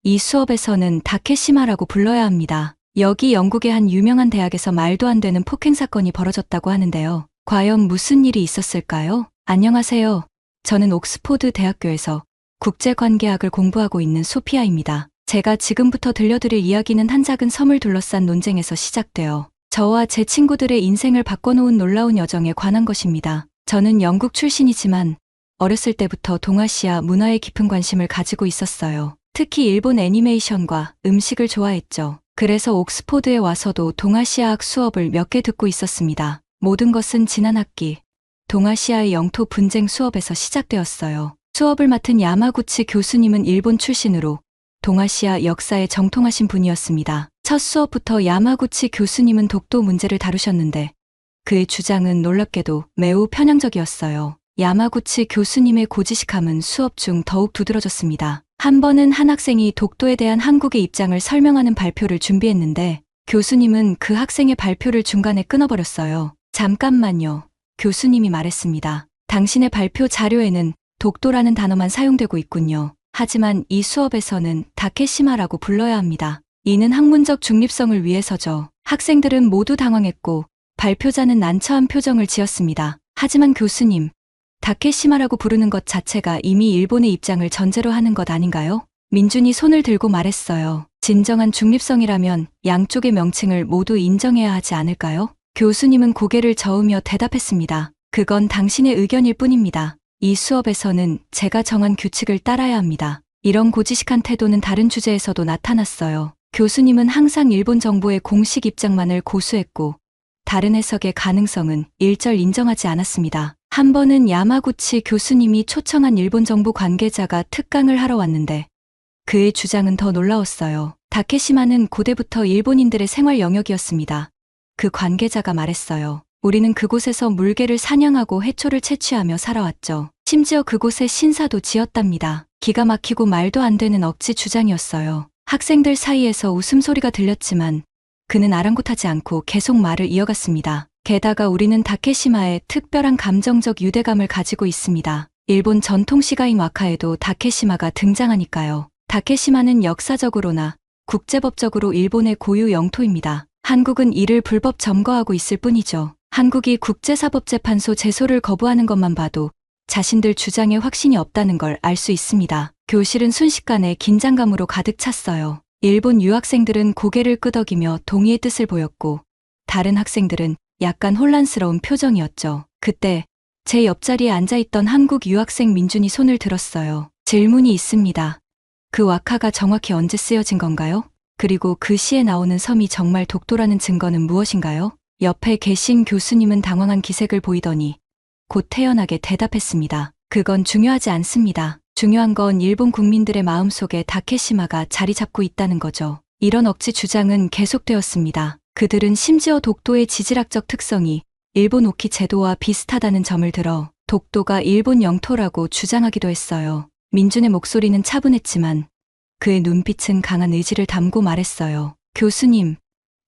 이 수업에서는 다케시마라고 불러야 합니다. 여기 영국의 한 유명한 대학에서 말도 안 되는 폭행 사건이 벌어졌다고 하는데요. 과연 무슨 일이 있었을까요? 안녕하세요. 저는 옥스포드 대학교에서 국제관계학을 공부하고 있는 소피아입니다. 제가 지금부터 들려드릴 이야기는 한 작은 섬을 둘러싼 논쟁에서 시작되어 저와 제 친구들의 인생을 바꿔놓은 놀라운 여정에 관한 것입니다. 저는 영국 출신이지만 어렸을 때부터 동아시아 문화에 깊은 관심을 가지고 있었어요. 특히 일본 애니메이션과 음식을 좋아했죠. 그래서 옥스포드에 와서도 동아시아학 수업을 몇 개 듣고 있었습니다. 모든 것은 지난 학기 동아시아의 영토 분쟁 수업에서 시작되었어요. 수업을 맡은 야마구치 교수님은 일본 출신으로 동아시아 역사에 정통하신 분이었습니다. 첫 수업부터 야마구치 교수님은 독도 문제를 다루셨는데 그의 주장은 놀랍게도 매우 편향적이었어요. 야마구치 교수님의 고지식함은 수업 중 더욱 두드러졌습니다. 한 번은 한 학생이 독도에 대한 한국의 입장을 설명하는 발표를 준비했는데 교수님은 그 학생의 발표를 중간에 끊어버렸어요. 잠깐만요. 교수님이 말했습니다. 당신의 발표 자료에는 독도라는 단어만 사용되고 있군요. 하지만 이 수업에서는 다케시마라고 불러야 합니다. 이는 학문적 중립성을 위해서죠. 학생들은 모두 당황했고 발표자는 난처한 표정을 지었습니다. 하지만 교수님, 다케시마라고 부르는 것 자체가 이미 일본의 입장을 전제로 하는 것 아닌가요? 민준이 손을 들고 말했어요. 진정한 중립성이라면 양쪽의 명칭을 모두 인정해야 하지 않을까요? 교수님은 고개를 저으며 대답했습니다. 그건 당신의 의견일 뿐입니다. 이 수업에서는 제가 정한 규칙을 따라야 합니다. 이런 고지식한 태도는 다른 주제에서도 나타났어요. 교수님은 항상 일본 정부의 공식 입장만을 고수했고 다른 해석의 가능성은 일절 인정하지 않았습니다. 한 번은 야마구치 교수님이 초청한 일본 정부 관계자가 특강을 하러 왔는데 그의 주장은 더 놀라웠어요. 다케시마는 고대부터 일본인들의 생활 영역이었습니다. 그 관계자가 말했어요. 우리는 그곳에서 물개를 사냥하고 해초를 채취하며 살아왔죠. 심지어 그곳에 신사도 지었답니다. 기가 막히고 말도 안 되는 억지 주장이었어요. 학생들 사이에서 웃음소리가 들렸지만 그는 아랑곳하지 않고 계속 말을 이어갔습니다. 게다가 우리는 다케시마에 특별한 감정적 유대감을 가지고 있습니다. 일본 전통 시가인 와카에도 다케시마가 등장하니까요. 다케시마는 역사적으로나 국제법적으로 일본의 고유 영토입니다. 한국은 이를 불법 점거하고 있을 뿐이죠. 한국이 국제사법재판소 제소를 거부하는 것만 봐도 자신들 주장에 확신이 없다는 걸 알 수 있습니다. 교실은 순식간에 긴장감으로 가득 찼어요. 일본 유학생들은 고개를 끄덕이며 동의의 뜻을 보였고 다른 학생들은 약간 혼란스러운 표정이었죠. 그때 제 옆자리에 앉아있던 한국 유학생 민준이 손을 들었어요. 질문이 있습니다. 그 와카가 정확히 언제 쓰여진 건가요? 그리고 그 시에 나오는 섬이 정말 독도라는 증거는 무엇인가요? 옆에 계신 교수님은 당황한 기색을 보이더니 곧 태연하게 대답했습니다. 그건 중요하지 않습니다. 중요한 건 일본 국민들의 마음속에 다케시마가 자리 잡고 있다는 거죠. 이런 억지 주장은 계속되었습니다. 그들은 심지어 독도의 지질학적 특성이 일본 오키 제도와 비슷하다는 점을 들어 독도가 일본 영토라고 주장하기도 했어요. 민준의 목소리는 차분했지만 그의 눈빛은 강한 의지를 담고 말했어요. 교수님,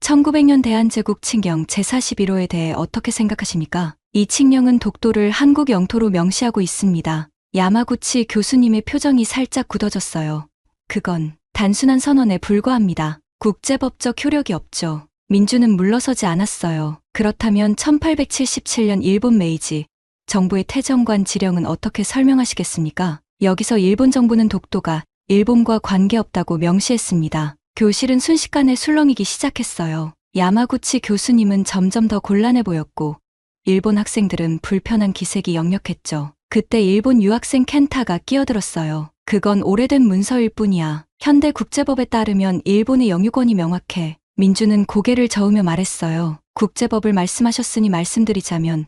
1900년 대한제국 칙령 제41호에 대해 어떻게 생각하십니까? 이 칙령은 독도를 한국 영토로 명시하고 있습니다. 야마구치 교수님의 표정이 살짝 굳어졌어요. 그건 단순한 선언에 불과합니다. 국제법적 효력이 없죠. 민주는 물러서지 않았어요. 그렇다면 1877년 일본 메이지 정부의 태정관 지령은 어떻게 설명하시겠습니까? 여기서 일본 정부는 독도가 일본과 관계없다고 명시했습니다. 교실은 순식간에 술렁이기 시작했어요. 야마구치 교수님은 점점 더 곤란해 보였고 일본 학생들은 불편한 기색이 역력했죠. 그때 일본 유학생 켄타가 끼어들었어요. 그건 오래된 문서일 뿐이야. 현대 국제법에 따르면 일본의 영유권이 명확해. 민주는 고개를 저으며 말했어요. 국제법을 말씀하셨으니 말씀드리자면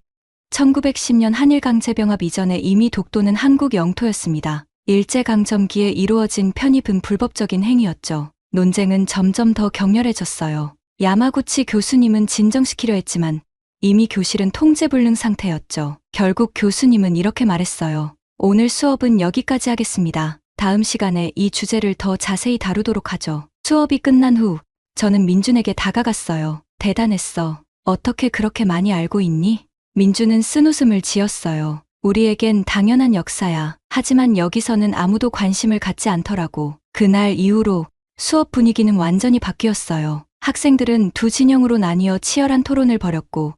1910년 한일강제병합 이전에 이미 독도는 한국 영토였습니다. 일제강점기에 이루어진 편입은 불법적인 행위였죠. 논쟁은 점점 더 격렬해졌어요. 야마구치 교수님은 진정시키려 했지만 이미 교실은 통제불능 상태였죠. 결국 교수님은 이렇게 말했어요. 오늘 수업은 여기까지 하겠습니다. 다음 시간에 이 주제를 더 자세히 다루도록 하죠. 수업이 끝난 후 저는 민준에게 다가갔어요. 대단했어. 어떻게 그렇게 많이 알고 있니? 민준은 쓴웃음을 지었어요. 우리에겐 당연한 역사야. 하지만 여기서는 아무도 관심을 갖지 않더라고. 그날 이후로 수업 분위기는 완전히 바뀌었어요. 학생들은 두 진영으로 나뉘어 치열한 토론을 벌였고,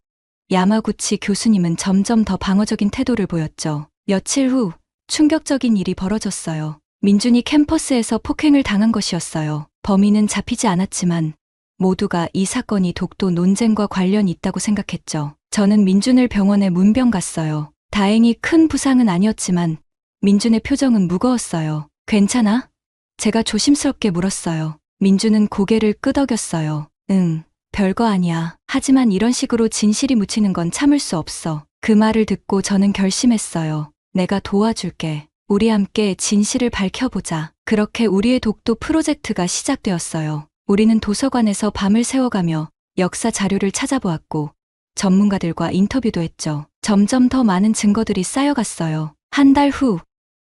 야마구치 교수님은 점점 더 방어적인 태도를 보였죠. 며칠 후 충격적인 일이 벌어졌어요. 민준이 캠퍼스에서 폭행을 당한 것이었어요. 범인은 잡히지 않았지만 모두가 이 사건이 독도 논쟁과 관련이 있다고 생각했죠. 저는 민준을 병원에 문병 갔어요. 다행히 큰 부상은 아니었지만 민준의 표정은 무거웠어요. 괜찮아? 제가 조심스럽게 물었어요. 민준은 고개를 끄덕였어요. 응, 별거 아니야. 하지만 이런 식으로 진실이 묻히는 건 참을 수 없어. 그 말을 듣고 저는 결심했어요. 내가 도와줄게. 우리 함께 진실을 밝혀보자. 그렇게 우리의 독도 프로젝트가 시작되었어요. 우리는 도서관에서 밤을 새워가며 역사 자료를 찾아보았고, 전문가들과 인터뷰도 했죠. 점점 더 많은 증거들이 쌓여갔어요. 한 달 후,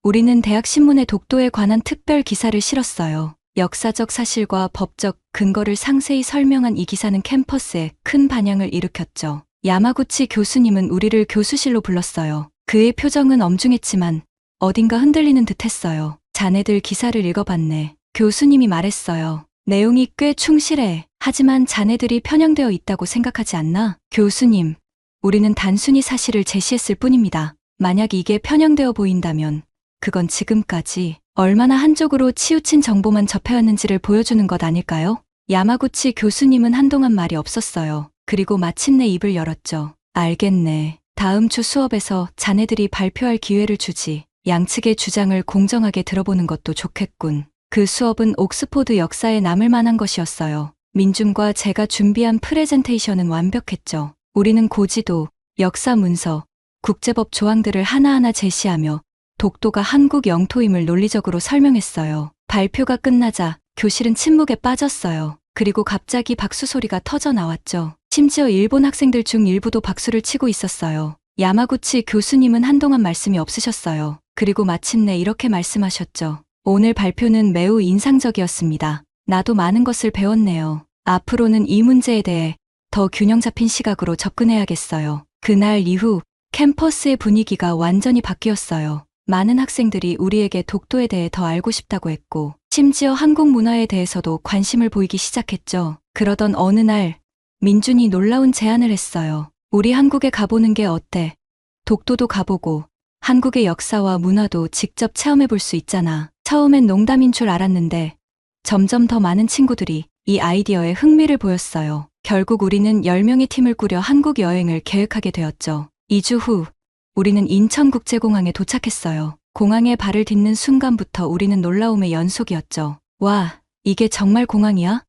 우리는 대학 신문에 독도에 관한 특별 기사를 실었어요. 역사적 사실과 법적 근거를 상세히 설명한 이 기사는 캠퍼스에 큰 반향을 일으켰죠. 야마구치 교수님은 우리를 교수실로 불렀어요. 그의 표정은 엄중했지만 어딘가 흔들리는 듯 했어요. 자네들 기사를 읽어봤네. 교수님이 말했어요. 내용이 꽤 충실해. 하지만 자네들이 편향되어 있다고 생각하지 않나? 교수님, 우리는 단순히 사실을 제시했을 뿐입니다. 만약 이게 편향되어 보인다면 그건 지금까지 얼마나 한쪽으로 치우친 정보만 접해왔는지를 보여주는 것 아닐까요? 야마구치 교수님은 한동안 말이 없었어요. 그리고 마침내 입을 열었죠. 알겠네. 다음 주 수업에서 자네들이 발표할 기회를 주지. 양측의 주장을 공정하게 들어보는 것도 좋겠군. 그 수업은 옥스포드 역사에 남을 만한 것이었어요. 민준과 제가 준비한 프레젠테이션은 완벽했죠. 우리는 고지도, 역사 문서, 국제법 조항들을 하나하나 제시하며 독도가 한국 영토임을 논리적으로 설명했어요. 발표가 끝나자 교실은 침묵에 빠졌어요. 그리고 갑자기 박수 소리가 터져 나왔죠. 심지어 일본 학생들 중 일부도 박수를 치고 있었어요. 야마구치 교수님은 한동안 말씀이 없으셨어요. 그리고 마침내 이렇게 말씀하셨죠. 오늘 발표는 매우 인상적이었습니다. 나도 많은 것을 배웠네요. 앞으로는 이 문제에 대해 더 균형 잡힌 시각으로 접근해야겠어요. 그날 이후 캠퍼스의 분위기가 완전히 바뀌었어요. 많은 학생들이 우리에게 독도에 대해 더 알고 싶다고 했고, 심지어 한국 문화에 대해서도 관심을 보이기 시작했죠. 그러던 어느 날 민준이 놀라운 제안을 했어요. 우리 한국에 가보는 게 어때? 독도도 가보고 한국의 역사와 문화도 직접 체험해 볼 수 있잖아. 처음엔 농담인 줄 알았는데 점점 더 많은 친구들이 이 아이디어에 흥미를 보였어요. 결국 우리는 10명의 팀을 꾸려 한국 여행을 계획하게 되었죠. 2주 후 우리는 인천국제공항에 도착했어요. 공항에 발을 딛는 순간부터 우리는 놀라움의 연속이었죠. 와, 이게 정말 공항이야?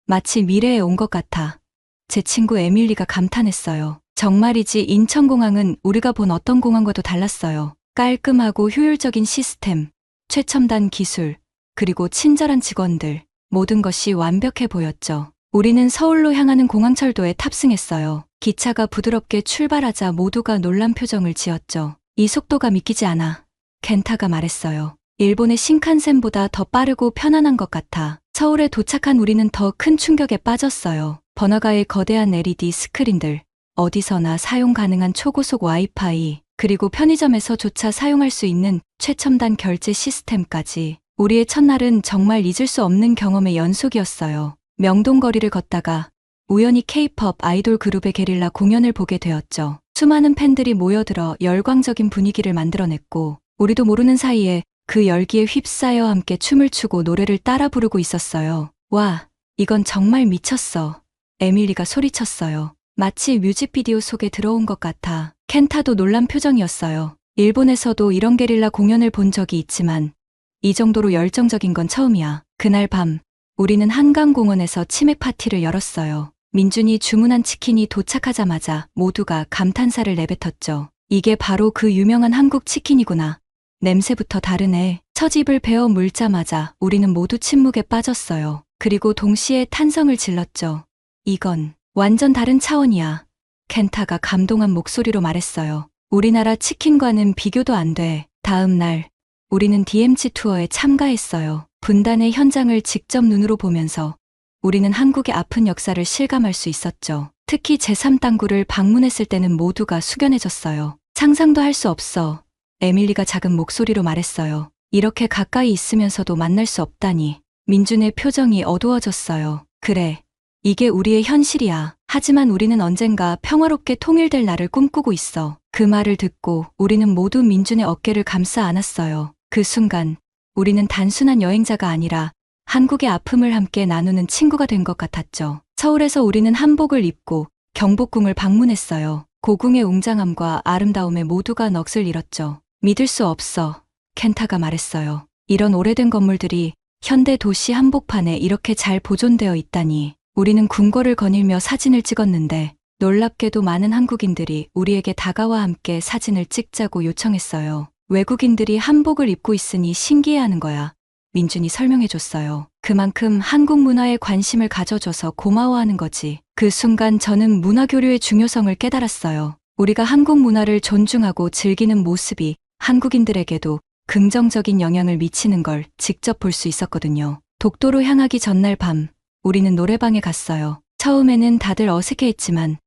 마치 미래에 온 것 같아. 제 친구 에밀리가 감탄했어요. 정말이지, 인천공항은 우리가 본 어떤 공항과도 달랐어요. 깔끔하고 효율적인 시스템, 최첨단 기술, 그리고 친절한 직원들, 모든 것이 완벽해 보였죠. 우리는 서울로 향하는 공항철도에 탑승했어요. 기차가 부드럽게 출발하자 모두가 놀란 표정을 지었죠. 이 속도가 믿기지 않아. 켄타가 말했어요. 일본의 신칸센보다 더 빠르고 편안한 것 같아. 서울에 도착한 우리는 더 큰 충격에 빠졌어요. 번화가의 거대한 LED 스크린들, 어디서나 사용 가능한 초고속 와이파이, 그리고 편의점에서조차 사용할 수 있는 최첨단 결제 시스템까지. 우리의 첫날은 정말 잊을 수 없는 경험의 연속이었어요. 명동거리를 걷다가 우연히 K-팝 아이돌 그룹의 게릴라 공연을 보게 되었죠. 수많은 팬들이 모여들어 열광적인 분위기를 만들어냈고, 우리도 모르는 사이에 그 열기에 휩싸여 함께 춤을 추고 노래를 따라 부르고 있었어요. 와, 이건 정말 미쳤어. 에밀리가 소리쳤어요. 마치 뮤직비디오 속에 들어온 것 같아. 켄타도 놀란 표정이었어요. 일본에서도 이런 게릴라 공연을 본 적이 있지만 이 정도로 열정적인 건 처음이야. 그날 밤 우리는 한강공원에서 치맥 파티를 열었어요. 민준이 주문한 치킨이 도착하자마자 모두가 감탄사를 내뱉었죠. 이게 바로 그 유명한 한국 치킨이구나. 냄새부터 다르네. 첫 입을 베어 물자마자 우리는 모두 침묵에 빠졌어요. 그리고 동시에 탄성을 질렀죠. 이건 완전 다른 차원이야. 켄타가 감동한 목소리로 말했어요. 우리나라 치킨과는 비교도 안 돼. 다음 날 우리는 DMZ 투어에 참가했어요. 분단의 현장을 직접 눈으로 보면서 우리는 한국의 아픈 역사를 실감할 수 있었죠. 특히 제3당구를 방문했을 때는 모두가 숙연해졌어요. 상상도 할 수 없어. 에밀리가 작은 목소리로 말했어요. 이렇게 가까이 있으면서도 만날 수 없다니. 민준의 표정이 어두워졌어요. 그래. 이게 우리의 현실이야. 하지만 우리는 언젠가 평화롭게 통일될 날을 꿈꾸고 있어. 그 말을 듣고 우리는 모두 민준의 어깨를 감싸 안았어요. 그 순간 우리는 단순한 여행자가 아니라 한국의 아픔을 함께 나누는 친구가 된 것 같았죠. 서울에서 우리는 한복을 입고 경복궁을 방문했어요. 고궁의 웅장함과 아름다움에 모두가 넋을 잃었죠. 믿을 수 없어. 켄타가 말했어요. 이런 오래된 건물들이 현대 도시 한복판에 이렇게 잘 보존되어 있다니. 우리는 궁궐을 거닐며 사진을 찍었는데 놀랍게도 많은 한국인들이 우리에게 다가와 함께 사진을 찍자고 요청했어요. 외국인들이 한복을 입고 있으니 신기해하는 거야. 민준이 설명해줬어요. 그만큼 한국 문화에 관심을 가져줘서 고마워하는 거지. 그 순간 저는 문화교류의 중요성을 깨달았어요. 우리가 한국 문화를 존중하고 즐기는 모습이 한국인들에게도 긍정적인 영향을 미치는 걸 직접 볼 수 있었거든요. 독도로 향하기 전날 밤, 우리는 노래방에 갔어요. 처음에는 다들 어색해했지만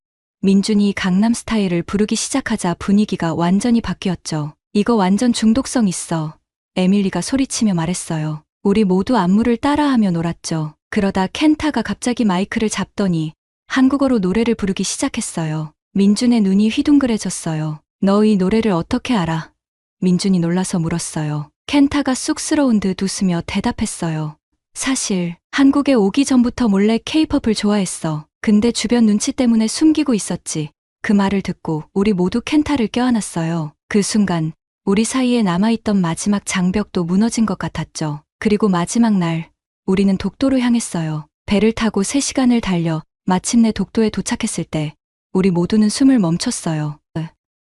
민준이 강남 스타일을 부르기 시작하자 분위기가 완전히 바뀌었죠. 이거 완전 중독성 있어. 에밀리가 소리치며 말했어요. 우리 모두 안무를 따라하며 놀았죠. 그러다 켄타가 갑자기 마이크를 잡더니 한국어로 노래를 부르기 시작했어요. 민준의 눈이 휘둥그레졌어요. 너 이 노래를 어떻게 알아? 민준이 놀라서 물었어요. 켄타가 쑥스러운 듯 웃으며 대답했어요. 사실 한국에 오기 전부터 몰래 케이팝을 좋아했어. 근데 주변 눈치 때문에 숨기고 있었지. 그 말을 듣고 우리 모두 켄타를 껴안았어요. 그 순간 우리 사이에 남아있던 마지막 장벽도 무너진 것 같았죠. 그리고 마지막 날 우리는 독도로 향했어요. 배를 타고 3시간을 달려 마침내 독도에 도착했을 때 우리 모두는 숨을 멈췄어요.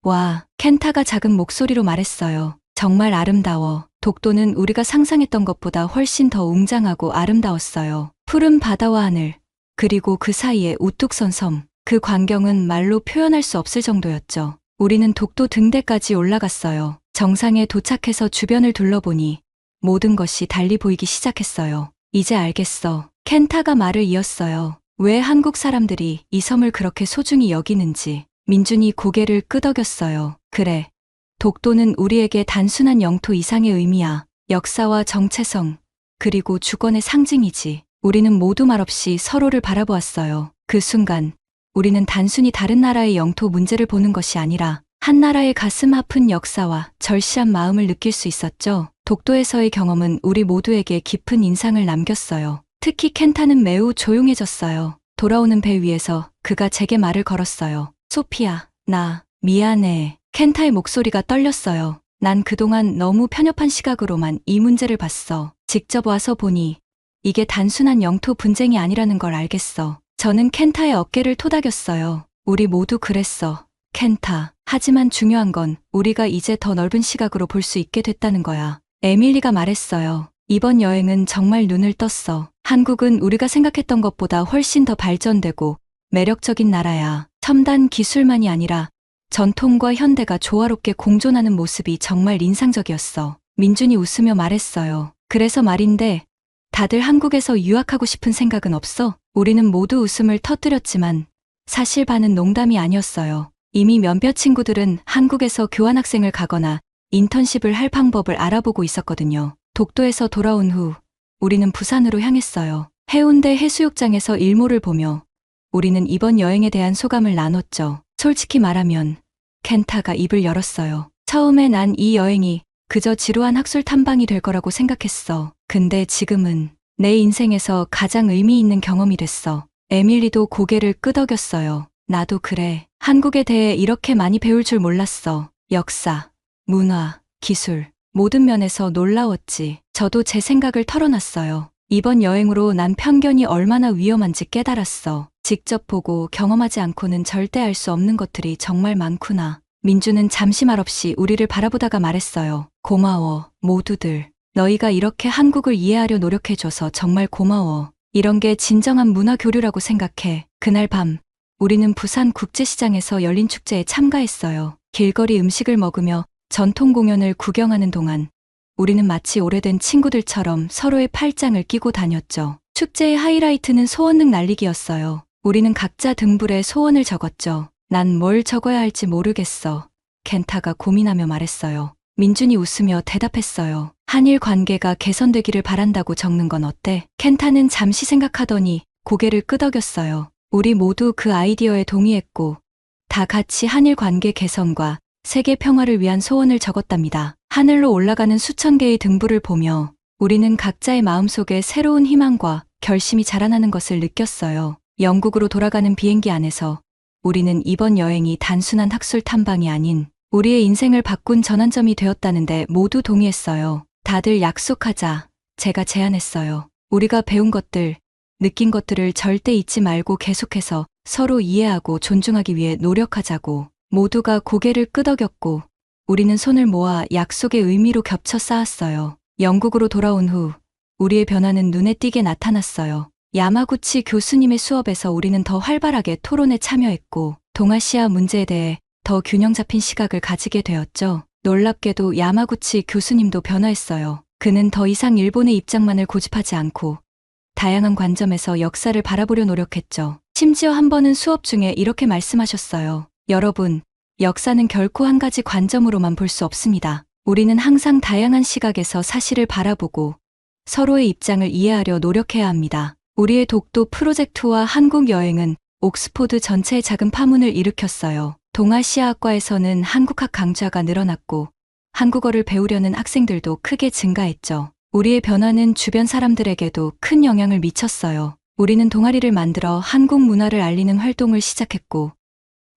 와, 켄타가 작은 목소리로 말했어요. 정말 아름다워. 독도는 우리가 상상했던 것보다 훨씬 더 웅장하고 아름다웠어요. 푸른 바다와 하늘, 그리고 그 사이에 우뚝 선 섬. 그 광경은 말로 표현할 수 없을 정도였죠. 우리는 독도 등대까지 올라갔어요. 정상에 도착해서 주변을 둘러보니 모든 것이 달리 보이기 시작했어요. 이제 알겠어. 켄타가 말을 이었어요. 왜 한국 사람들이 이 섬을 그렇게 소중히 여기는지. 민준이 고개를 끄덕였어요. 그래. 독도는 우리에게 단순한 영토 이상의 의미야. 역사와 정체성, 그리고 주권의 상징이지. 우리는 모두 말없이 서로를 바라보았어요. 그 순간 우리는 단순히 다른 나라의 영토 문제를 보는 것이 아니라 한 나라의 가슴 아픈 역사와 절실한 마음을 느낄 수 있었죠. 독도에서의 경험은 우리 모두에게 깊은 인상을 남겼어요. 특히 켄타는 매우 조용해졌어요. 돌아오는 배 위에서 그가 제게 말을 걸었어요. 소피야, 나 미안해. 켄타의 목소리가 떨렸어요. 난 그동안 너무 편협한 시각으로만 이 문제를 봤어. 직접 와서 보니 이게 단순한 영토 분쟁이 아니라는 걸 알겠어. 저는 켄타의 어깨를 토닥였어요. 우리 모두 그랬어. 켄타. 하지만 중요한 건 우리가 이제 더 넓은 시각으로 볼 수 있게 됐다는 거야. 에밀리가 말했어요. 이번 여행은 정말 눈을 떴어. 한국은 우리가 생각했던 것보다 훨씬 더 발전되고 매력적인 나라야. 첨단 기술만이 아니라 전통과 현대가 조화롭게 공존하는 모습이 정말 인상적이었어. 민준이 웃으며 말했어요. 그래서 말인데 다들 한국에서 유학하고 싶은 생각은 없어? 우리는 모두 웃음을 터뜨렸지만 사실 반은 농담이 아니었어요. 이미 몇몇 친구들은 한국에서 교환학생을 가거나 인턴십을 할 방법을 알아보고 있었거든요. 독도에서 돌아온 후 우리는 부산으로 향했어요. 해운대 해수욕장에서 일몰을 보며 우리는 이번 여행에 대한 소감을 나눴죠. 솔직히 말하면 켄타가 입을 열었어요. 처음에 난 이 여행이 그저 지루한 학술 탐방이 될 거라고 생각했어. 근데 지금은 내 인생에서 가장 의미 있는 경험이 됐어. 에밀리도 고개를 끄덕였어요. 나도 그래. 한국에 대해 이렇게 많이 배울 줄 몰랐어. 역사, 문화, 기술, 모든 면에서 놀라웠지. 저도 제 생각을 털어놨어요. 이번 여행으로 난 편견이 얼마나 위험한지 깨달았어. 직접 보고 경험하지 않고는 절대 알 수 없는 것들이 정말 많구나. 민주는 잠시 말없이 우리를 바라보다가 말했어요. 고마워, 모두들. 너희가 이렇게 한국을 이해하려 노력해줘서 정말 고마워. 이런 게 진정한 문화 교류라고 생각해. 그날 밤, 우리는 부산 국제시장에서 열린 축제에 참가했어요. 길거리 음식을 먹으며 전통 공연을 구경하는 동안 우리는 마치 오래된 친구들처럼 서로의 팔짱을 끼고 다녔죠. 축제의 하이라이트는 소원능 날리기였어요. 우리는 각자 등불에 소원을 적었죠. 난 뭘 적어야 할지 모르겠어. 켄타가 고민하며 말했어요. 민준이 웃으며 대답했어요. 한일 관계가 개선되기를 바란다고 적는 건 어때? 켄타는 잠시 생각하더니 고개를 끄덕였어요. 우리 모두 그 아이디어에 동의했고 다 같이 한일 관계 개선과 세계 평화를 위한 소원을 적었답니다. 하늘로 올라가는 수천 개의 등불을 보며 우리는 각자의 마음속에 새로운 희망과 결심이 자라나는 것을 느꼈어요. 영국으로 돌아가는 비행기 안에서 우리는 이번 여행이 단순한 학술 탐방이 아닌 우리의 인생을 바꾼 전환점이 되었다는데 모두 동의했어요. 다들 약속하자. 제가 제안했어요. 우리가 배운 것들, 느낀 것들을 절대 잊지 말고 계속해서 서로 이해하고 존중하기 위해 노력하자고. 모두가 고개를 끄덕였고 우리는 손을 모아 약속의 의미로 겹쳐 쌓았어요. 영국으로 돌아온 후 우리의 변화는 눈에 띄게 나타났어요. 야마구치 교수님의 수업에서 우리는 더 활발하게 토론에 참여했고 동아시아 문제에 대해 더 균형 잡힌 시각을 가지게 되었죠. 놀랍게도 야마구치 교수님도 변화했어요. 그는 더 이상 일본의 입장만을 고집하지 않고 다양한 관점에서 역사를 바라보려 노력했죠. 심지어 한 번은 수업 중에 이렇게 말씀하셨어요. 여러분, 역사는 결코 한 가지 관점으로만 볼 수 없습니다. 우리는 항상 다양한 시각에서 사실을 바라보고 서로의 입장을 이해하려 노력해야 합니다. 우리의 독도 프로젝트와 한국 여행은 옥스포드 전체에 작은 파문을 일으켰어요. 동아시아학과에서는 한국학 강좌가 늘어났고 한국어를 배우려는 학생들도 크게 증가했죠. 우리의 변화는 주변 사람들에게도 큰 영향을 미쳤어요. 우리는 동아리를 만들어 한국 문화를 알리는 활동을 시작했고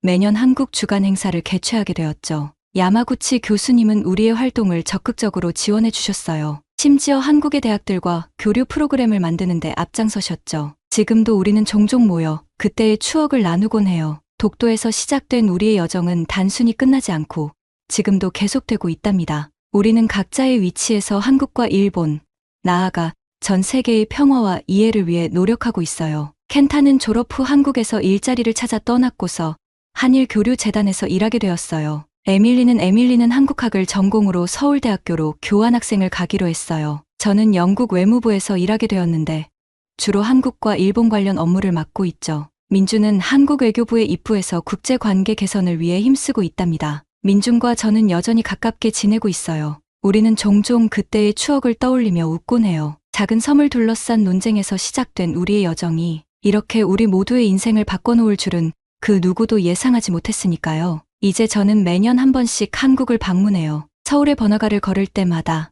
매년 한국 주간 행사를 개최하게 되었죠. 야마구치 교수님은 우리의 활동을 적극적으로 지원해 주셨어요. 심지어 한국의 대학들과 교류 프로그램을 만드는 데 앞장서셨죠. 지금도 우리는 종종 모여 그때의 추억을 나누곤 해요. 독도에서 시작된 우리의 여정은 단순히 끝나지 않고 지금도 계속되고 있답니다. 우리는 각자의 위치에서 한국과 일본, 나아가 전 세계의 평화와 이해를 위해 노력하고 있어요. 켄타는 졸업 후 한국에서 일자리를 찾아 떠났고서 한일교류재단에서 일하게 되었어요. 에밀리는 한국학을 전공으로 서울대학교로 교환학생을 가기로 했어요. 저는 영국 외무부에서 일하게 되었는데 주로 한국과 일본 관련 업무를 맡고 있죠. 민준은 한국 외교부에 입부해서 국제관계 개선을 위해 힘쓰고 있답니다. 민준과 저는 여전히 가깝게 지내고 있어요. 우리는 종종 그때의 추억을 떠올리며 웃곤 해요. 작은 섬을 둘러싼 논쟁에서 시작된 우리의 여정이 이렇게 우리 모두의 인생을 바꿔놓을 줄은 그 누구도 예상하지 못했으니까요. 이제 저는 매년 한 번씩 한국을 방문해요. 서울의 번화가를 걸을 때마다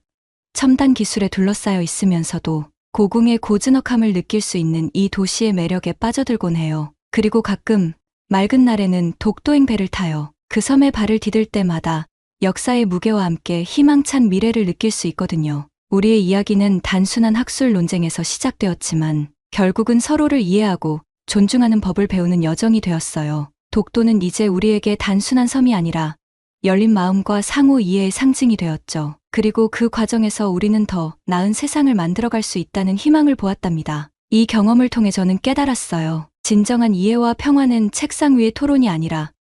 첨단 기술에 둘러싸여 있으면서도 고궁의 고즈넉함을 느낄 수 있는 이 도시의 매력에 빠져들곤 해요. 그리고 가끔 맑은 날에는 독도행 배를 타요. 그 섬에 발을 디딜 때마다 역사의 무게와 함께 희망찬 미래를 느낄 수 있거든요. 우리의 이야기는 단순한 학술 논쟁에서 시작되었지만 결국은 서로를 이해하고 존중하는 법을 배우는 여정이 되었어요. 독도는 이제 우리에게 단순한 섬이 아니라 열린 마음과 상호 이해의 상징이 되었죠. 그리고 그 과정에서 우리는 더 나은 세상을 만들어갈 수 있다는 희망을 보았답니다. 이 경험을 통해 저는 깨달았어요. 진정한 이해와 평화는 책상 위의 토론이 아니라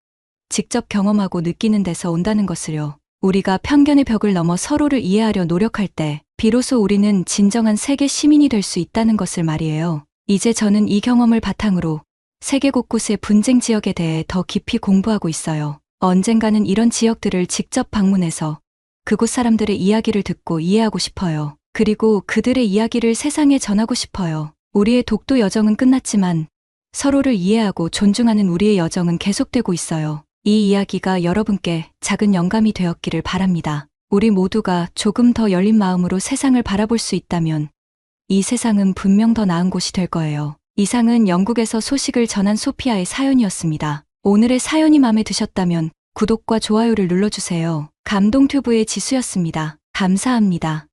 직접 경험하고 느끼는 데서 온다는 것을요. 우리가 편견의 벽을 넘어 서로를 이해하려 노력할 때 비로소 우리는 진정한 세계 시민이 될 수 있다는 것을 말이에요. 이제 저는 이 경험을 바탕으로 세계 곳곳의 분쟁 지역에 대해 더 깊이 공부하고 있어요. 언젠가는 이런 지역들을 직접 방문해서 그곳 사람들의 이야기를 듣고 이해하고 싶어요. 그리고 그들의 이야기를 세상에 전하고 싶어요. 우리의 독도 여정은 끝났지만 서로를 이해하고 존중하는 우리의 여정은 계속되고 있어요. 이 이야기가 여러분께 작은 영감이 되었기를 바랍니다. 우리 모두가 조금 더 열린 마음으로 세상을 바라볼 수 있다면 이 세상은 분명 더 나은 곳이 될 거예요. 이상은 영국에서 소식을 전한 소피아의 사연이었습니다. 오늘의 사연이 마음에 드셨다면 구독과 좋아요를 눌러주세요. 감동튜브의 지수였습니다. 감사합니다.